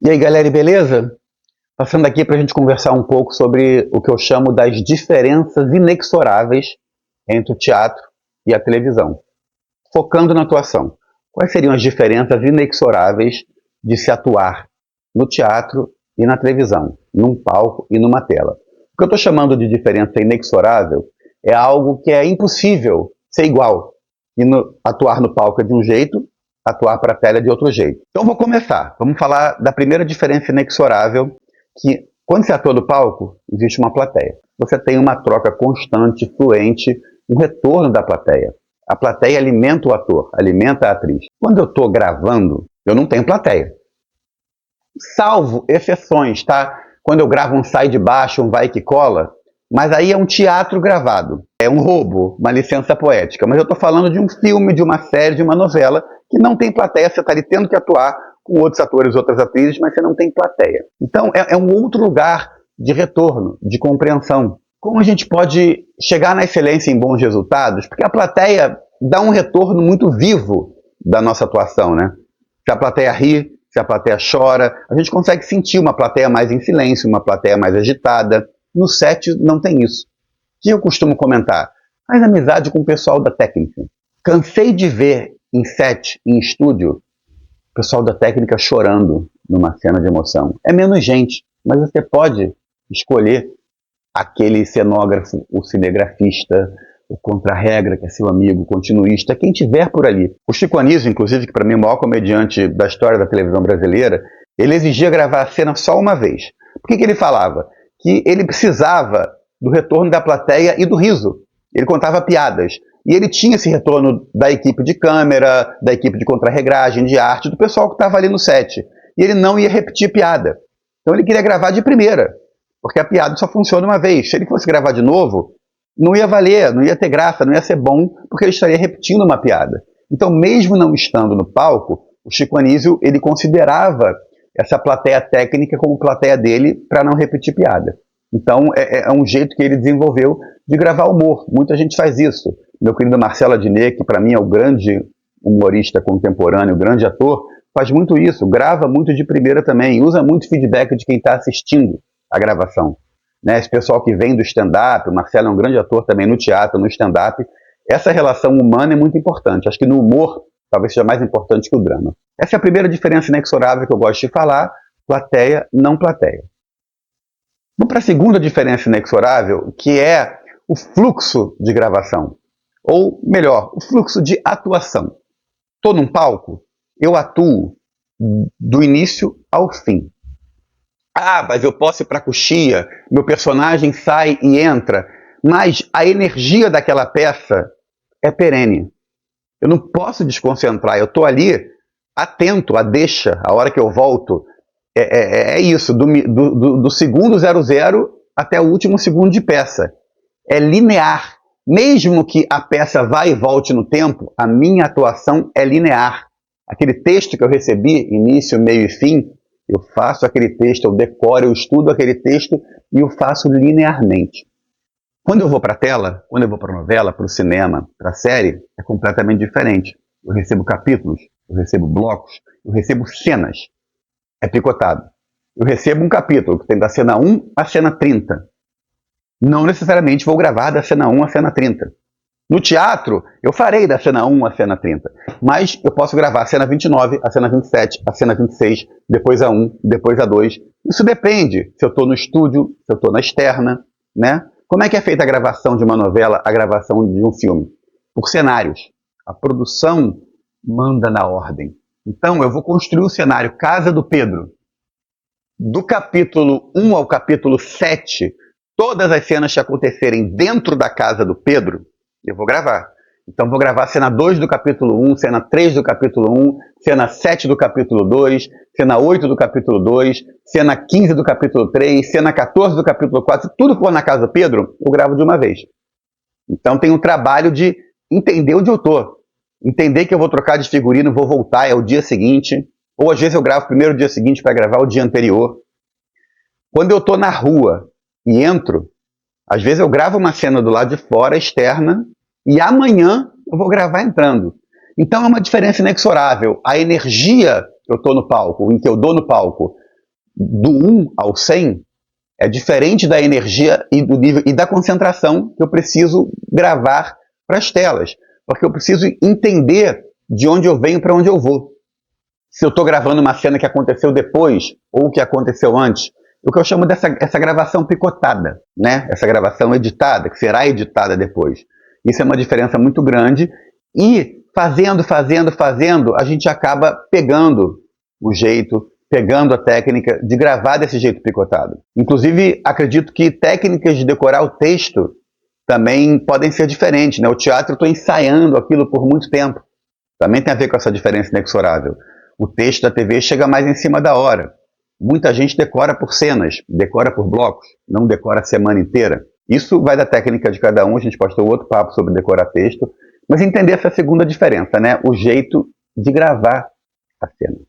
E aí, galera, beleza? Passando aqui para a gente conversar um pouco sobre o que eu chamo das diferenças inexoráveis entre o teatro e a televisão. Focando na atuação. Quais seriam as diferenças inexoráveis de se atuar no teatro e na televisão, num palco e numa tela? O que eu estou chamando de diferença inexorável é algo que é impossível ser igual. E atuar no palco é de um jeito, atuar para a tela é de outro jeito. Então vou começar. Vamos falar da primeira diferença inexorável, que quando você atua no palco, existe uma plateia. Você tem uma troca constante, fluente, um retorno da plateia. A plateia alimenta o ator, alimenta a atriz. Quando eu estou gravando, eu não tenho plateia. Salvo exceções, tá? Quando eu gravo um sai de baixo, um vai que cola, mas aí é um teatro gravado. É um roubo, uma licença poética. Mas eu estou falando de um filme, de uma série, de uma novela, que não tem plateia, você está ali tendo que atuar com outros atores, outras atrizes, mas você não tem plateia. Então é um outro lugar de retorno, de compreensão. Como a gente pode chegar na excelência em bons resultados? Porque a plateia dá um retorno muito vivo da nossa atuação, né? Se a plateia ri, se a plateia chora, a gente consegue sentir uma plateia mais em silêncio, uma plateia mais agitada. No set não tem isso. O que eu costumo comentar? Faz amizade com o pessoal da técnica. Cansei de ver em set, em estúdio, o pessoal da técnica chorando numa cena de emoção. É menos gente, mas você pode escolher aquele cenógrafo, o cinegrafista, o contra-regra, que é seu amigo, o continuista, quem tiver por ali. O Chico Anísio, inclusive, que para mim é o maior comediante da história da televisão brasileira, ele exigia gravar a cena só uma vez. Por que ele falava? Que ele precisava do retorno da plateia e do riso. Ele contava piadas. E ele tinha esse retorno da equipe de câmera, da equipe de contra-regragem, de arte, do pessoal que estava ali no set. E ele não ia repetir piada. Então ele queria gravar de primeira, porque a piada só funciona uma vez. Se ele fosse gravar de novo, não ia valer, não ia ter graça, não ia ser bom, porque ele estaria repetindo uma piada. Então, mesmo não estando no palco, o Chico Anísio, ele considerava essa plateia técnica como plateia dele para não repetir piada. Então, é um jeito que ele desenvolveu de gravar humor. Muita gente faz isso. Meu querido Marcelo Adnet, que para mim é o grande humorista contemporâneo, o grande ator, faz muito isso, grava muito de primeira também, usa muito feedback de quem está assistindo a gravação. Né? Esse pessoal que vem do stand-up, o Marcelo é um grande ator também no teatro, no stand-up, essa relação humana é muito importante. Acho que no humor talvez seja mais importante que o drama. Essa é a primeira diferença inexorável que eu gosto de falar, plateia, não plateia. Vamos para a segunda diferença inexorável, que é o fluxo de gravação. Ou, melhor, o fluxo de atuação. Estou num palco, eu atuo do início ao fim. Ah, mas eu posso ir para a coxia, meu personagem sai e entra, mas a energia daquela peça é perene. Eu não posso desconcentrar, eu estou ali atento, a deixa, a hora que eu volto. É isso, do segundo 00 até o último segundo de peça. É linear. Mesmo que a peça vá e volte no tempo, a minha atuação é linear. Aquele texto que eu recebi, início, meio e fim, eu faço aquele texto, eu decoro, eu estudo aquele texto e eu faço linearmente. Quando eu vou para a tela, quando eu vou para a novela, para o cinema, para a série, é completamente diferente. Eu recebo capítulos, eu recebo blocos, eu recebo cenas. É picotado. Eu recebo um capítulo que tem da cena 1 à cena 30. Não necessariamente vou gravar da cena 1 à cena 30. No teatro, eu farei da cena 1 à cena 30. Mas eu posso gravar a cena 29, a cena 27, a cena 26, depois a 1, depois a 2. Isso depende se eu estou no estúdio, se eu estou na externa, né? Como é que é feita a gravação de uma novela, a gravação de um filme? Por cenários. A produção manda na ordem. Então, eu vou construir o cenário Casa do Pedro. Do capítulo 1 ao capítulo 7, todas as cenas que acontecerem dentro da casa do Pedro, eu vou gravar. Então, vou gravar cena 2 do capítulo 1, cena 3 do capítulo 1, cena 7 do capítulo 2, cena 8 do capítulo 2, cena 15 do capítulo 3, cena 14 do capítulo 4. Se tudo for na casa do Pedro, eu gravo de uma vez. Então, tem um trabalho de entender onde eu estou. Entender que eu vou trocar de figurino, vou voltar, é o dia seguinte. Ou às vezes eu gravo primeiro o dia seguinte para gravar o dia anterior. Quando eu estou na rua e entro, às vezes eu gravo uma cena do lado de fora, externa, e amanhã eu vou gravar entrando. Então é uma diferença inexorável. A energia que eu estou no palco, em que eu dou no palco, do 1 ao 100 é diferente da energia e do nível e da concentração que eu preciso gravar para as telas, porque eu preciso entender de onde eu venho para onde eu vou. Se eu estou gravando uma cena que aconteceu depois ou que aconteceu antes, o que eu chamo essa gravação picotada, né? Essa gravação editada, que será editada depois. Isso é uma diferença muito grande e fazendo, a gente acaba pegando o jeito, pegando a técnica de gravar desse jeito picotado. Inclusive, acredito que técnicas de decorar o texto também podem ser diferentes, né? O teatro eu estou ensaiando aquilo por muito tempo. Também tem a ver com essa diferença inexorável. O texto da TV chega mais em cima da hora. Muita gente decora por cenas, decora por blocos, não decora a semana inteira. Isso vai da técnica de cada um, a gente pode ter outro papo sobre decorar texto, mas entender essa segunda diferença, né? O jeito de gravar a cena.